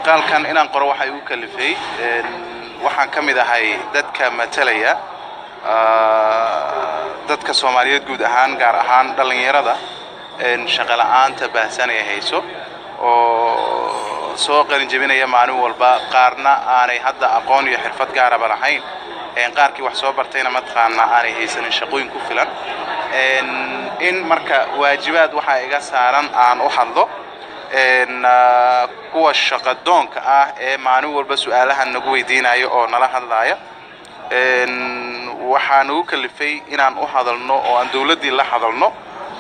maqaalkan inaan qoro waxa uu kalifay waxaan kamid ahay dadka matalaya dadka Soomaaliyeed guud ahaan gaar ahaan dhalinyarada shaqo la'aanta baahsan ay hayso oo soo qalin jabinaya maalin walba qaarna aanay hadda aqoon iyo xirfad gaar ah lahayn qaarkii wax soo bartayna ma taqaana aanay haysan shaqooyin ku filan in marka waajibaad waxa iga saaran aan u hadlo kuwa shaqo doonka ah ee maalin walba su'aalahan nagu weydiinayo oo nala hadlaaya waxaan ugu kalifay inaan u hadalno oo aan dawladii la hadalno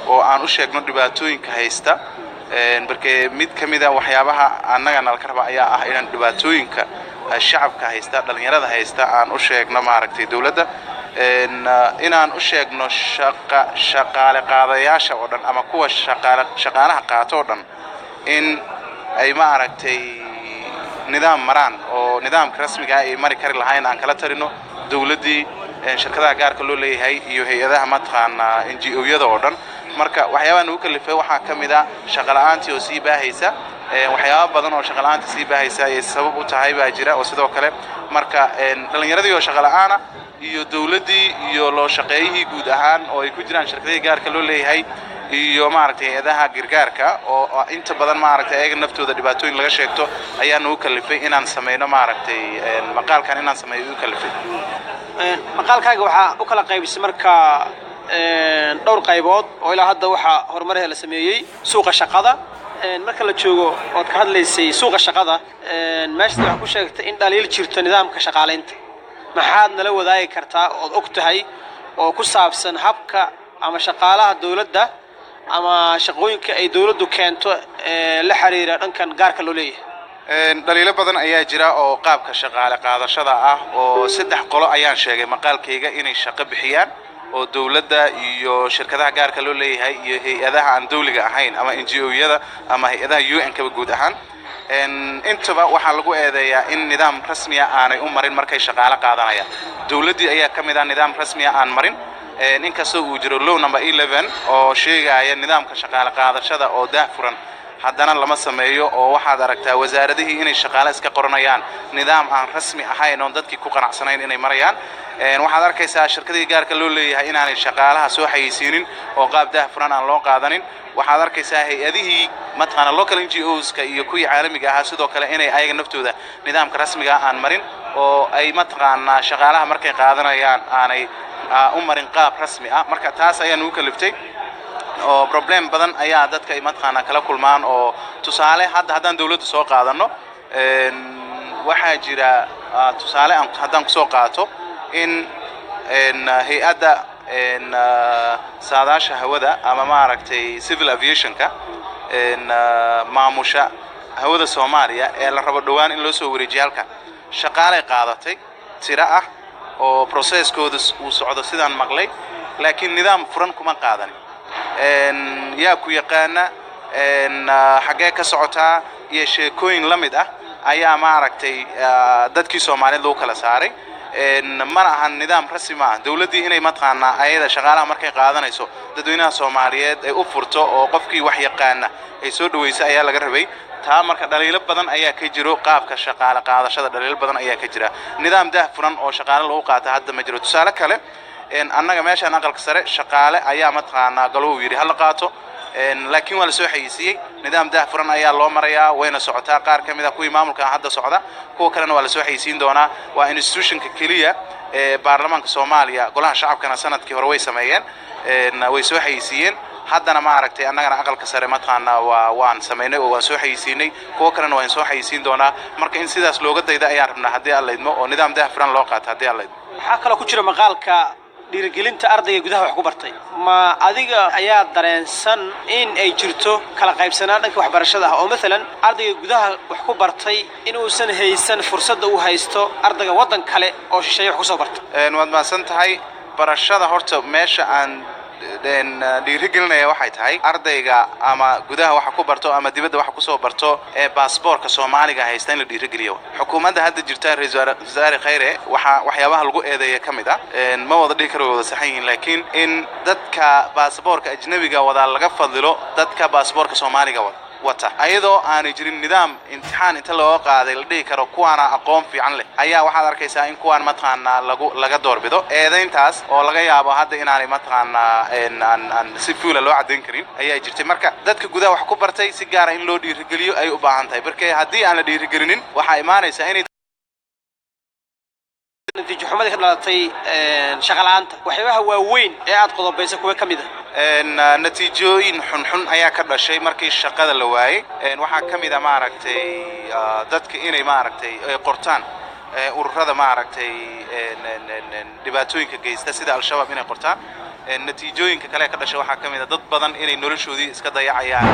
oo aan u sheegno dhibaatooyinka haysta markay mid kamid ah waxyaabaha annaga nalka raba ayaa ah inaan dhibaatooyinka shacabka haysta dhalinyarada haysta aan u sheegno maaragtay dawladda inaan u sheegno shaqaale qaadayaasha oo dhan ama kuwa shaqaalaha qaato oo dhan in ay maaragtay nidaam maraan oo nidaamka rasmiga ah ay mari kari lahayn aan kala tarino dawladii shirkadaha gaarka loo leeyahay iyo hay'adaha matqaana NGO-yada oo dhan marka waxyaabaha uu kalifay waxa kamid ah shaqo la'aantii oo sii baahaysa waxyaabo badan oo shaqo la'aanta sii baahaysa ay sabab u tahay baa jira oo sidoo kale marka dhalinyaradii oo shaqo la'aana iyo dawladii iyo loo shaqeeyay guud ahaan oo ay ku jiraan shirkadaha gaarka loo leeyahay iyo maaragtay hay'adaha gargaarka oo inta badan maaragtay ayaga naftooda dhibaatooyin laga sheegto ayaa noo kalifay inaan sameeyno maaragtay maqaalkan inaan sameeyo u kalifay maqaalkaaga waxa u kala qaybisay marka dhowr qaybood oo ilaa hadda waxa horumar la sameeyay suuqa shaqada marka la joogo oo ka hadlaysay suuqa shaqada meeshii waxa ku sheegtay in dhaliil jirto nidaamka shaqaaleynta maxaad nala wadaagi kartaa oo og tahay oo ku saabsan habka ama shaqaalaha dawladda ama shaqooyinka ay dawladdu keento la xiriira dhankan gaarka loo leeyahay dhaliilo badan ayaa jira oo qaabka shaqaale qaadashada ah oo saddex qolo ayaan sheegay maqaalkayga inay shaqo bixiyaan oo dawladda iyo shirkadaha gaarka loo leeyahay iyo hay'adaha aan dawliga ahayn ama NGO-yada ama hay'adaha UN-ka guud ahaan intaba waxa lagu eedeeyaa in nidaam rasmi ah aanay u marin markay shaqaale qaadanayaan dawladii ayaa kamid ah nidaam rasmi ah aan marin inkastoo uu jiro law number 11 oo sheegaya nidaamka shaqaale qaadashada oo daahfuran haddana lama sameeyo oo waxaad aragtaa wasaaradihii inay shaqaale iska qoranayaan nidaam aan rasmi ahayn oo dadkii ku qanacsanayn inay marayaan waxaad arkaysaa shirkadii gaarka loo leeyahay inaanay shaqaalaha soo xayeysiinin oo qaab daahfuran aan loo qaadanin waxaad arkaysaa hay'adihii matqana local NGOs-ka iyo kuwii caalamiga ah sidoo kale inay ayaga naftooda nidaamka rasmiga ah aan marin oo ay matqana shaqaalaha markay qaadanayaan aanay u marin qaab rasmi ah marka taas ayaa nagu kaliftay oo problem badan ayaa dadka ay matqana kala kulmaan oo tusaale haddaan dawladda soo qaadano waxa jira tusaale aan haddaan ku soo qaato in hay'adda saadaasha hawada ama maaragtay civil aviation-ka maamusha hawada Soomaaliya ee la rabo dhawaan in loo soo wareejiyo halkan shaqaale qaadatay tira ah oo process-kooda uu socdo sidaan maqlay laakiin nidaam furan kuma qaadan yaa ku yaqaana xagee ka socotaa iyo sheekooyin la mid ah ayaa maaragtay dadkii Soomaaliyeed loo kala saaray mana ahan nidaam rasmi ah dawladii inay matqaana ayada shaqaalaha markay qaadanayso dadweynaha Soomaaliyeed ay u furto oo qofkii wax yaqaana ay soo dhaweysay ayaa laga rabay taa marka dhaliilo badan ayaa ka jiro qaabka shaqaale qaadashada dhaliilo badan ayaa ka jira nidaam daahfuran oo shaqaale lagu qaato hadda ma jiro tusaale kale annaga meeshaan aqalka sare shaqaale ayaa matqaana galoo yiri hal qaato laakiin waa la soo xayeysiiyay nidaam daahfuran ayaa loo marayaa wayna socotaa qaar kamid ah kuwii maamulka hadda socda kuwa kalena waa la soo xayeysiin doonaa waa institution-ka kaliya ee baarlamaanka Soomaaliya golaha shacabkana sanadkii hore way sameeyeen way soo xayeysiiyeen haddana maaragtay annagana aqalka sare matqaana waan sameynay oo waan soo xayeysiinay kuwa kalena waan soo xayeysiin doonaa marka in sidaas looga dayda ayaan rabnaa haddii aan leedmo oo nidaam daahfuran loo qaato haddii aan leedmo waxa kale ku jira maqaalka dhiirigelinta ardayga gudaha wax ku bartay ma adiga ayaa dareensan in ay jirto kala qaybsanaan dhanka waxbarashada oo mesela ardayga gudaha wax ku bartay inuusan haysan fursadda uu haysto ardayga wadan kale oo shisheeye wax ku soo bartay waad maasan tahay barashada horta meesha aan dhiirigelinaya waxay tahay ardayga ama gudaha waxa ku barto ama dibadda waxa ku soo barto ee baasaboorka Soomaaliga haysta in la dhiirigeliyo xukuumadda hadda jirta Ra'iisul Wasaare Khayre waxyaabaha lagu eedeeyay kamid ah ma wada dhigi karo wada saxan yihiin laakiin in dadka baasaboorka ajnabiga wada laga fadilo dadka baasaboorka Soomaaliga wata ayadoo aanay jirin nidaam imtixaan inta loo qaaday la dhigi karo kuwaana aqoon fiican leh ayaa waxaad arkaysaa in kuwaan mataqaanaa laga doorbido eedayntaas oo laga yaabo hadda inaanay mataqaanaa aan si fuula loo cadeyn karin ayaa jirtay marka dadka gudaha wax ku bartay si gaar ah in loo dhiirigeliyo ay u baahan tahay marka haddii aan la dhiirigelinin waxaa imaanaysa inay natiijo xumada ka dhalatay shaqo la'aanta waxyaabaha waaweyn ee aad qodobaysa kuwa ka mid ah natiijooyin xunxun ayaa ka dhashay markii shaqada la waayay waxaa ka mid ah maaragtay dadka inay maaragtay ay qortaan ururada maaragtay dhibaatooyinka geysta sida al-shabaab inay qortaan natiijooyinka kale ka dhashay waxaa ka mid ah dad badan inay noloshoodii iska dayacayaan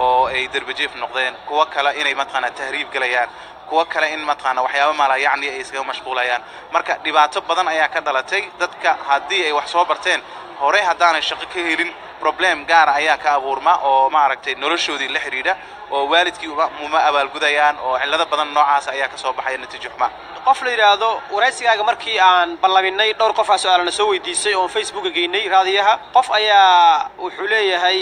oo ay darbajeef noqdeen kuwa kale inay mataqaanaa tahriib galayaan kuwa kale in mataqaana waxyaabo mala yacni ay iskaga mashquulayaan marka dhibaato badan ayaa ka dhalatay dadka haddii ay wax soo barteen hore haddaanay shaqo ka helin problem gaar ayaa ka abuurma oo maaragtay noloshoodii la xiriidha oo waalidkii uma abaalgudayaan oo cillado badan noocaas ayaa ka soo baxaya natiijo xuma qof la yiraahdo waraysigaaga markii aan ballaminay dhowr qof su'aalana soo weydiisay oo Facebook geynay raadiyaha qof ayaa wuxuu leeyahay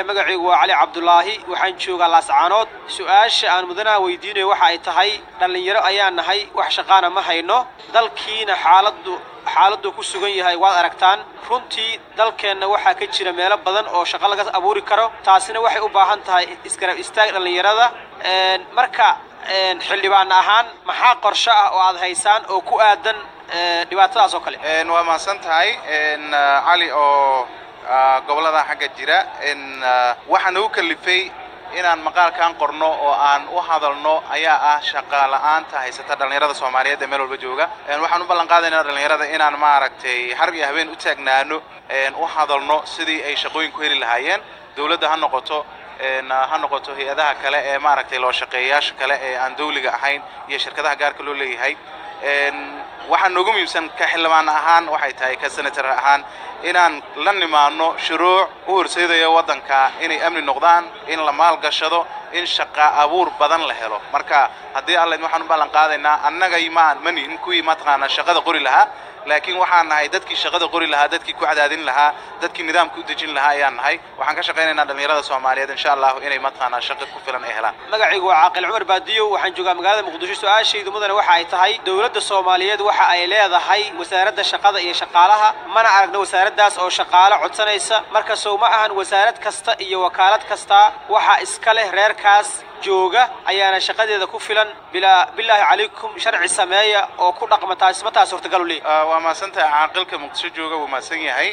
magaciigu waa Cali Cabdullaahi waxaan joogaa Laascaanood su'aasha aan mudanaha weydiinayo waxa ay tahay dhalinyaro ayaan nahay wax shaqaana ma hayno dalkiina xaaladdu ku sugan yahay waad aragtaan runtii dalkeenna waxaa ka jira meelo badan oo shaqo laga abuuri karo taasina waxay u baahan tahay isgarab istaag dhalinyarada marka xildhibaan ahaan maxaa qorshe ah oo aad haysaan oo ku aadan dhibaatadaas oo kale waa maasan tahay Cali oo gobolada xagga jira waxaan ugu kalifay inaan maqaalkan qorno oo aan u hadalno ayaa ah shaqo la'aanta haysata dhalinyarada Soomaaliyeed ee meel walba jooga waxaan u ballan qaadaynaa dhalinyarada inaan maaragtay harb iyo habeen u taagnaano u hadalno sidii ay shaqooyin ku heli lahaayeen dawladda ha noqoto hay'adaha kale ee maaragtay loo shaqeeyayaasha kale ee aan dawliga ahayn iyo shirkadaha gaarka loo leeyahay waxaan noogu muhiimsan ka xildhibaan ahaan waxay tahay ka senator ahaan inaan la nimaano shuruuc u horseedaya waddanka inay amni noqdaan in la maal gashado in shaqo abuur badan la helo marka haddii alle waxaan u ballan qaadaynaa annaga in kuwii mataqaanaa shaqada qori lahaa laakiin waxaan nahay dadkii shaqada qori lahaa dadkii ku cadaadin lahaa dadkii nidaamka u dejin lahaa ayaan nahay waxaan ka shaqaynaynaa dhalinyarada Soomaaliyeed insha Allah inay mataqaanaa shaqo ku filan ay helaan magaciigu waa Caaqil Cumar Baadiyo waxaan joogaa magaalada Muqdisho su'aashaydu mudane waxa ay tahay dawladda Soomaaliyeed waxa ay leedahay wasaaradda shaqada iyo shaqaalaha mana aragno wasaaraddaas oo shaqaale codsanaysa marka soo ma ahan wasaarad kasta iyo wakaalad kasta waxa iska leh reerkaas jooga ayaana shaqadeeda ku filan bilaahi calaykum sharci sameeya oo ku dhaqma taas suurtagal u leeyahay waa maasantahay caaqilka Muqdisho jooga waa maasan yahay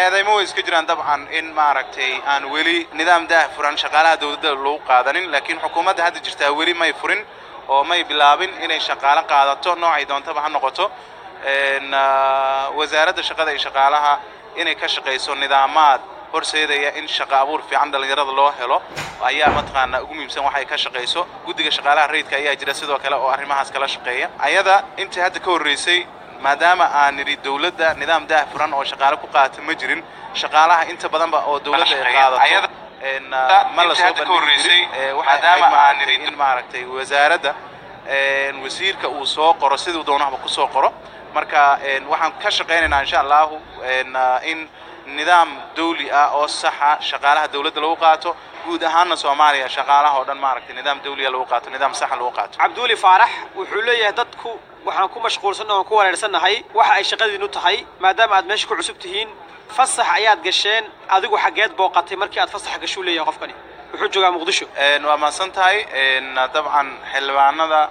eedaymo iska jiraan dabcan in maaragtay aan weli nidaam daahfuran shaqaalaha dawladda loo qaadanin laakiin xukuumadda hadda jirta weli may furin oo may bilaabin inay shaqaale qaadato noocay doontaba ha noqoto wasaaradda shaqada iyo shaqaalaha inay ka shaqeyso nidaamaad horseedaya in shaqo abuur fiican dhalinyarada loo helo ayaa mataqaanaa ugu muhiimsan waxay ka shaqeyso guddiga shaqaalaha rayidka ayaa jira sidoo kale oo arrimahaas kala shaqeeya ayada intii hadda ka horeysay maadaama aan niri dawladda nidaam daahfuran oo shaqaale ku qaata ma jirin shaqaalaha inta badanba oo dawladda ay qaadato ma la soo bandhigay maadaama aan niri in maaragtay wasaaradda wasiirka uu soo qoro sidoo doonahba ku soo qoro marka waxaan ka shaqeynaynaa insha Allah in nidaam dawli ah oo sax ah shaqaalaha dawladda lagu qaato guud ahaan Soomaaliya shaqaalaha oo dhan maaragtay nidaam dawli ah lagu qaato nidaam sax ah lagu qaato Cabduuli Faarax wuxuu leeyahay dadku waxaan ku mashquulsanahay oo ku wareersanahay waxa ay shaqadiinu tahay maadaama aad meesha ku cusub tihiin fasax ayaad gasheen adigu xageed booqatay markii aad fasax gasho leeyahay qofkani wuxuu joogaa Muqdisho waa maasan tahay dabcan xildhibaanada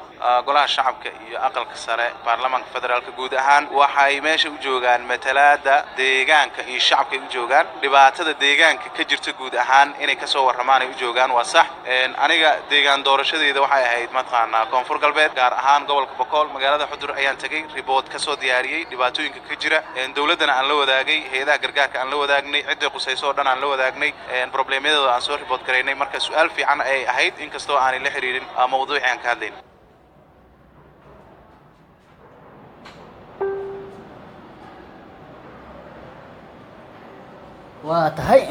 golaha shacabka iyo aqalka sare baarlamaanka federaalka guud ahaan waxay meesha u joogaan matalaada deegaanka iyo shacabka u joogaan dhibaatada deegaanka ka jirta guud ahaan inay ka soo waramaan ay u joogaan waa sax aniga deegaan doorashadeeda waxay ahayd mataqaanaa koonfur galbeed gaar ahaan gobolka Boqol magaalada Xudur ayaan tagay report ka soo diyaariyay dhibaatooyinka ka jira dawladana aan la wadaagay hay'adaha gargaarka aan la wadaagnay cidda qusayso oo dhan aan la wadaagnay problemyada aan soo report gareynay marka su'aal fiican ay ahayd inkastoo aan la xiriirin mawduuca aan ka hadlayn waa tahay